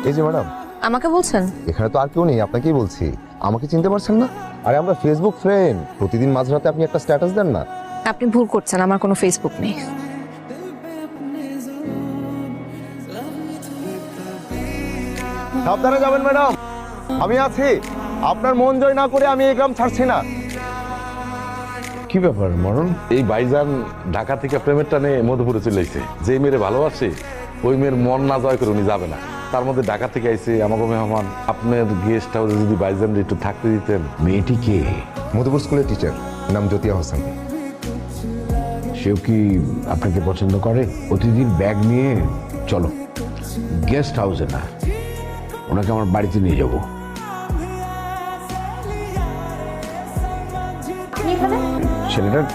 এই যে ম্যাডাম, আমাকে বলছেন? এখানে তো আর কেউ নেই, আপনাকেই বলছি। আমাকে চিনতে পারছেন না? আরে আমরা ফেসবুক ফ্রেন্ড। প্রতিদিন মাঝরাতে আপনি একটা স্ট্যাটাস দেন না? আপনি ভুল করছেন, আমার কোনো ফেসবুক নেই। সাবধানে যাবেন ম্যাডাম, আমি আছি। আপনার মন জয় না করে আমি এই গ্রাম ছাড়ছি না। কি ব্যাপার মরণ? এই ভাইজান ঢাকা থেকে প্রেমের টানে মধুপুরে চলে এসেছে। যে মেয়ের ভালোবাসে ওই মেয়ের মন না জয় করে উনি যাবে না। তার মধ্যে ঢাকা থেকে আইছে আমাকে মেহমান। আপনার গেস্ট হাউসে যদি ভাইজান একটু থাকতে দিতেন। মেয়েটি কে? মধুপুর স্কুলের টিচার, নাম জ্যোতিয়া হোসেন। সেও কি আপনাকে পছন্দ করে? প্রতিদিন ব্যাগ নিয়ে চলো, গেস্ট হাউসে না, ওনাকে আমার বাড়িতে নিয়ে যাবো। ছেলেটার